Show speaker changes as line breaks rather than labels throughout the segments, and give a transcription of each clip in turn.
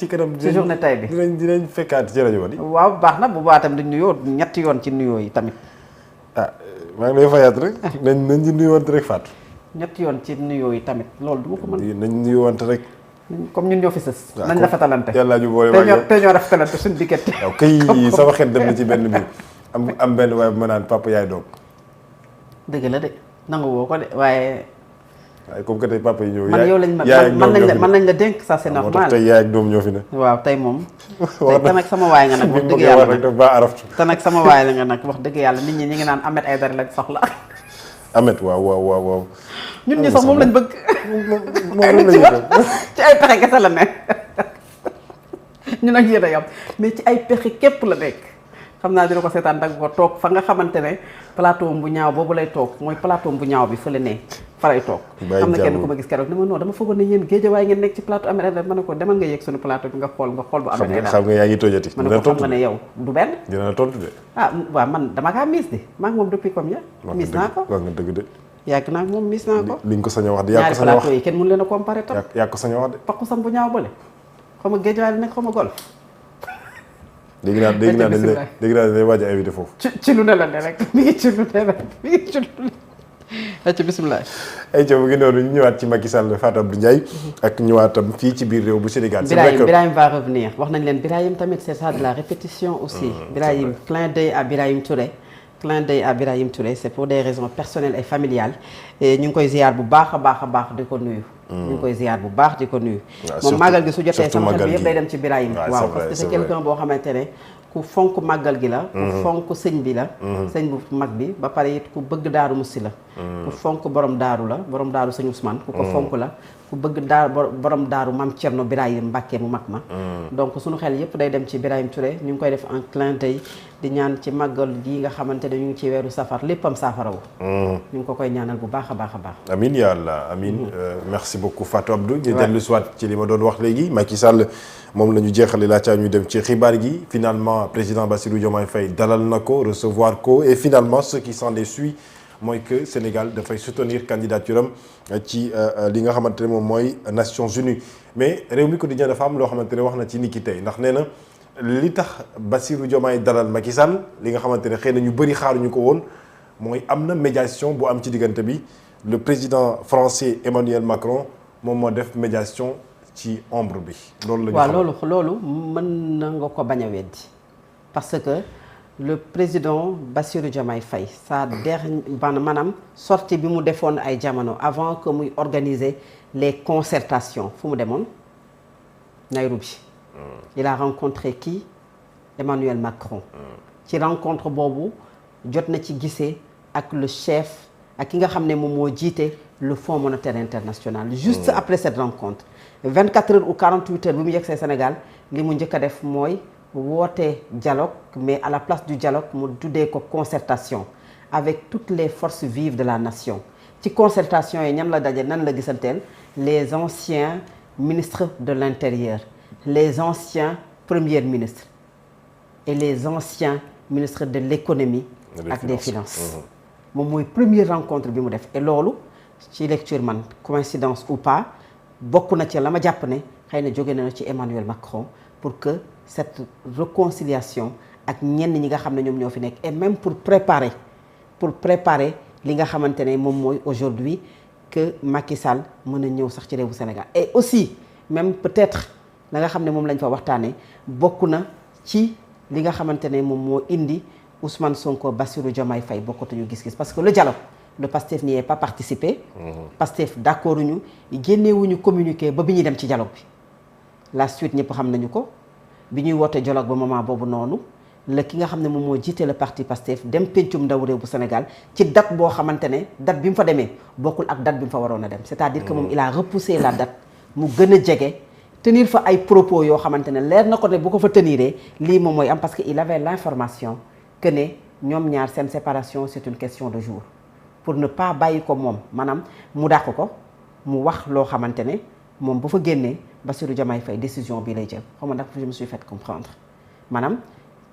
ci kanam
ci journée tay bi
dinañ fekkaat ci rajo bi.
waaw baax na bu baax tam di nuyoo ñetti yoon ci nuyoo yi tamit.
maa ngi lay fayaat rek. nañ ci nuyuwante rek Fatou.
ñetti yoon ci nuyoo yi tamit loolu du ma ko mën.
nañ nuyuwante rek.
comme ñun ñoo fi sës. nañ la fatalante
yàlla ñu boole waay
te ñoo rafetalante suñu diggante.
waaw kay sama xel dem na ci benn bi am benn waaye bu ma naan papa yaay doom.
dëgg la de nangu woo ko de waaye
comme que tey papa yi ñëw.
man yow lañ man nañ la dénk ça c'est normal.
moo tax tey yaay ak doom ñoo fi ne.
waaw tey moom. te nag sama waay nga nag wax dëgg yàlla nag te nag sama waay la nga nag wax dëgg yàlla nit ñi ngi naan Ahmed Aïdara lañ soxla.
Ahmed waaw.
ñun ñi sax moom lañ bëgg.
moom
ci ay pexe kese la nekk. ñun ak yéen a yam mais ci ay pexe képp la nekk. xam naa dina ko seetaan dag ko toog fa nga xamante ne plateau bu ñaaw boobu lay toog mooy plateau bu ñaaw bi fële ne fa lay toog. am na kenn ku ma gis keroog ne ma non dama foogoon ne yéen Géejawaay ngeen nekk ci plateau Ahmed Aïdara ma ne ko demal nga yegg suñu plateau bi nga xool bu Ahmed Aïdara.
xam nga yaa ngi tojati.
ma ne ko xam nga ne yow du benn.
dina la tontu de.
waaw man dama kaa miis de maa ngi moom depuis combien. miis naa ko
wax nga dëgg de.
yàgg naa moom miis naa ko.
liñ ko sañ a wax de yaa ko sañ a wax
ñaari plateau yi kenn mënu leen a comparé tam.
yaa ko sañ a wax de.
pakku sam bu ñaaw bële xaw ma Géejawaay la nekk xaw ma golf.
dégg naa dañ lay waaj a invité foofu.
ci lu ne la ne rek mi ngi ci lu ne rek mi ngi ci lu ne. ayca bisimilah.
ayca mu ngi noonu ñu ñëwaat ci Macky Sall Fatou Abdou Ndiaye. ak ñëwaatam fii ci biir réew bu Sénégal.
Birahim va revenir wax nañ leen Birahim tamit c'est ça de la répétition aussi. Birahim clin d'œil à Birahim Touré. clin d'œil à Birahim Touré c'est pour des raisons personnelles et familiales et ñu ngi koy ziar bu baax a baax di ko nuyu. ñu ngi koy ziar bu baax di ko nuyu. moom màggal gi su jotee sama xel bi yëpp day dem ci Birahim. waaw parce que c'est quelqu'un boo xamante ne ku fonk màggal gi la. ku fonk sëñ bi la. sëñ bu mag bi ba pare it ku bëgg daaru musi la. ku fonk borom daaru la borom daaru sëñ Ousmane ku ko fonk la. ku bëgg borom daaru Mame Thierno Birahim Mbacké mu mag ma. donc suñu xel yëpp day dem ci Birahim Touré ñu ngi koy def en clin d'œil di ñaan ci màggal gi nga xamante ne ñu ngi ci weeru safar léppam saafarawu. ñu ngi ko koy ñaanal bu baax a baax.
amiin ya Allah amiin. merci beaucoup Fatou Abdou. ñu dellu soit ci li ma doon wax léegi Macky Sall moom la ñu jeexale laata ñu dem ci xibaar gi finalement président Bassirou Diomaye Faye dalal na ko recevoir ko et finalement ce qui s'en suit mooy que Sénégal dafay soutenir candidature am ci li nga xamante ne moom mooy Nations Unies mais réew mi quotidien dafa am loo xamante ne wax na ci niki tey ndax nee na li tax Bassirou Diomaye dalal Macky Sall li nga xamante ne xëy na ñu bëri xaaruñu ko woon mooy am na médiation bu am ci diggante bi le président français Emmanuel Macron moom moo def médiation ci ombre bi. loolu la ñu xam
waaw loolu mën na nga ko bañ a weddi parce que le président Bassirou Diomaye Faye sa dernière maanaam sortie bi mu defoon ay jamono avant que muy organiser les concertations fu mu demoon Nairobi. il a rencontré qui Emmanuel Macron. ci rencontre boobu jot na ci gisee ak le chef ak ki nga xam ne moom moo jiite le Fonds monétaire international. juste après cette rencontre 24 heures ou 48 heures bi mu yegsee Sénégal li mu njëkk a def mooy woote dialogue mais à la place du dialogue mu tuddee ko concertation avec toutes les forces vives de la nation ci concertation yi ñan la daje nan la gisanteel les anciens ministres de l'intérieur les anciens premiers ministres et les anciens ministres de l'économie ak des finances moom mooy première rencontre bi mu def et loolu ci lecture man coïncidence ou pas bokk na ci la ma jàpp ne xëy na jóge na ci Emmanuel Macron pour que cette réconciliation ak ñenn ñi nga xam ne ñoom ñoo fi nekk et même pour préparer li nga xamante ne moom mooy aujourd'hui que Macky Sall mën a ñëw sax ci réewu Sénégal et aussi même peut-être la nga xam ne moom lañ fa waxtaanee bokk na ci li nga xamante ne moom moo indi Ousmane Sonko Bassirou Diomaye Faye bokkatuñu gis-gis parce que le dialogue le PASTEF n'y est pas participé. PASTEF d'accord ñu génnewuñu communiqué ba bi ñuy dem ci dialogue bi la suite ñëpp xam nañu ko bi ñuy woote dialogue ba moment boobu noonu la ki nga xam ne moom moo jiite le parti PASTEF dem pencum ndaw réew bu Sénégal ci date boo xamante ne date bi mu fa demee bokkul ak date bi mu fa waroon a dem c'est-à-dire que moom il a repoussé la date mu gën a jege tenir fa ay propos yoo xamante ne leer na ko ne bu ko fa teniree lii moom mooy am parce que il avait l'information que ne ñoom ñaar seen séparation c'est une question de jour pour ne pas bàyyi ko moom maanaam mu dàq ko mu wax loo xamante ne moom bu fa génnee Bassirou Diomaye Faye décision bii lay jël xaw ma ndax je me suis fait comprendre maanaam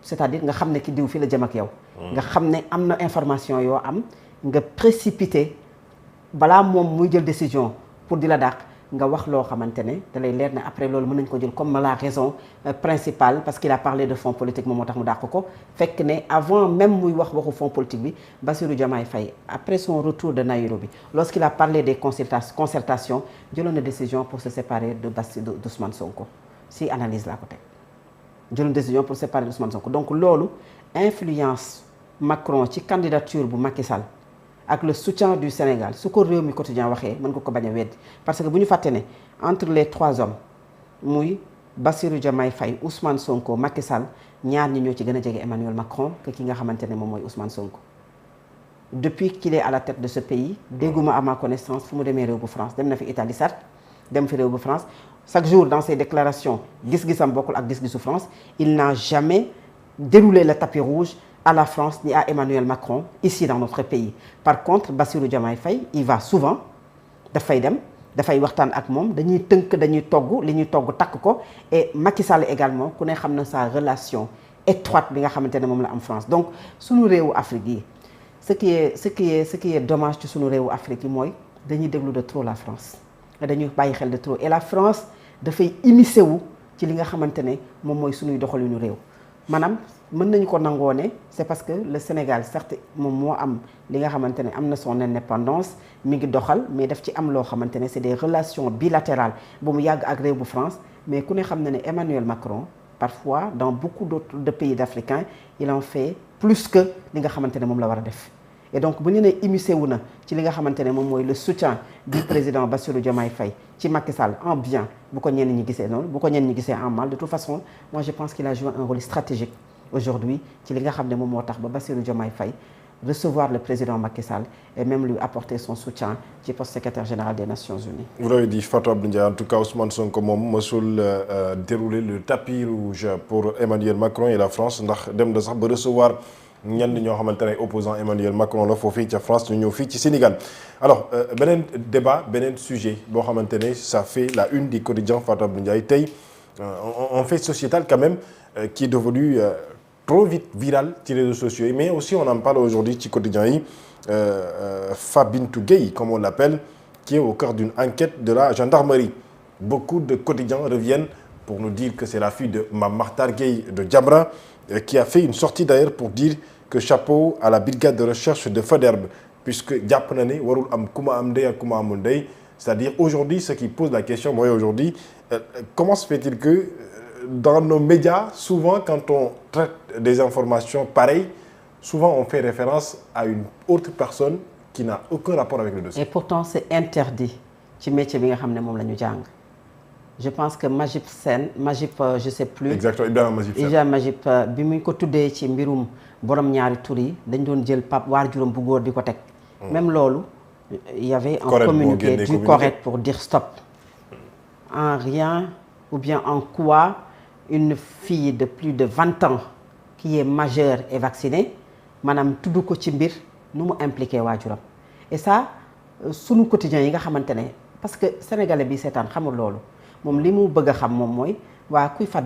c'est-à-dire nga xam ne ki diw fii la jëm ak yow. nga xam ne am na information yoo am nga précipité balaa moom muy jël décision pour di la dàq nga wax loo xamante ne da lay leer ne après loolu mën nañ ko jël comme la raison principale parce qu'il a parlé de fonds politique moom moo tax mu dàq ko fekk ne avant même muy wax waxu fonds politique bi Bassirou Diomaye Faye après son retour de Nairobi lorsqu'il a parlé des concertations jëloon na décision pour se séparer d'Ousmane Sonko si analyse laa ko teg jëloon décision pour se séparer d'Ousmane Sonko donc loolu influence Macron ci candidature bu Macky Sall ak le soutien du Sénégal su ko Rewmi Quotidien waxee mën nga ko bañ a weddi parce que bu ñu fàtte ne entre les trois hommes muy Bassirou Diomaye Faye Ousmane Sonko Macky Sall ñaar ñi ñoo ci gën a jege Emmanuel Macron que ki nga xamante ne moom mooy Ousmane Sonko. Depuis qu'il est à la tête de ce pays dégguma à ma connaissance fu mu demee réew bu France dem na fi Italie certes dem fi réew bu France chaque jour dans ses déclarations gis-gisam bokkul ak gis-gisu France il n'a jamais déroulé le tapis rouge à la France ni à Emmanuel Macron ici dans notre pays par contre Bassirou Diomaye Faye il va souvent dafay dem dafay waxtaan ak moom dañuy tënk dañuy togg li ñuy togg takk ko et Macky Sall également ku ne xam na sa relation étroite bi nga xamante ne moom la am France donc sunu réewu Afrique yi ce qui est dommage ci sunu réewu Afrique yi mooy dañuy déglu de trop la France dañuy bàyyi xel de trop et la France dafay immiscé wu ci li nga xamante ne moom mooy sunuy doxalinu réew maanaam mën nañu ko nangoo ne c'est parce que le Sénégal certes moom moo am li nga xamante ne am na son indépendance mi ngi doxal mais daf ci am loo xamante ne c'est des relations bilatérales bu mu yàgg ak réew bu France mais ku ne xam na ne Emmanuel Macron parfois dans beaucoup d'autres de pays africains il en fait plus que li nga xamante ne moom la war a def et donc bu ñu nee immiscé wu na ci li nga xamante ne moom mooy le soutien du président Bassirou Diomaye Faye ci Macky Sall en bien bu ko ñenn ñi gisee noonu bu ko ñenn ñi gisee en mal de toute façon moi je pense qu'il a joué un rôle stratégique aujourd'hui ci li nga xam ne moom moo tax ba Bassirou Diomaye Faye recevoir le président Macky Sall et même lui apporter son soutien ci poste secrétaire général des Nations Unies.
Vous l'avez dit Fatou Abdou Ndiaye en tout cas Ousmane Sonko moom mësul dérouler le tapis rouge pour Emmanuel Macron et la France ndax dem na sax ba recevoir ñenn ñoo xamante ne opposant Emmanuel Macron la foofii ca France ñu ñëw fii ci Sénégal. alors beneen débat beneen sujet boo xamante ne ça fait la une du quotidien Fatou Abdou Ndiaye tey un fait sociétal quand même qui est devenu trop vite viral ci réseaux sociaux yi mais aussi on en parle aujourd'hui ci quotidien yi Fabintou Gueye comme on l'appelle qui est au cœur d'une enquête de la gendarmerie. Beaucoup de quotidiens reviennent pour nous dire que c'est la fille de Mame Makhtar Gueye de Jamra qui a fait une sortie d'ailleurs pour dire que chapeau à la brigade de recherche de Faidherbe puisque jàpp na ne warul am ku ma am ndey ak ku ma amul ndey c'est-à-dire aujourd'hui ce qui pose la question mooy aujourd'hui comment se fait-il que dans nos médias souvent quand on traite des informations pareilles souvent on fait référence à une autre personne qui n'a aucun rapport avec le dossier.
Et pourtant c'est interdit ci métier bi nga xam ne moom la ñu jàng je pense que Majib Sène je sais plus.
exactement Ibrahima Majib
bi mu ko tuddee ci mbirum borom ñaari tur yi dañ doon jël pap waajuram bu góor di ko teg. même loolu il y avait un communiqué du CORED pour dire stop. En rien ou bien en quoi une fille de plus de 20 ans qui est majeure et vaccinée maanaam tudd ko ci mbir nu mu impliqué waajuram et ça sunu quotidien yi nga xamante ne parce que sénégalais bi seetaan xamul loolu moom li mu bëgg a xam moom mooy waa kuy fat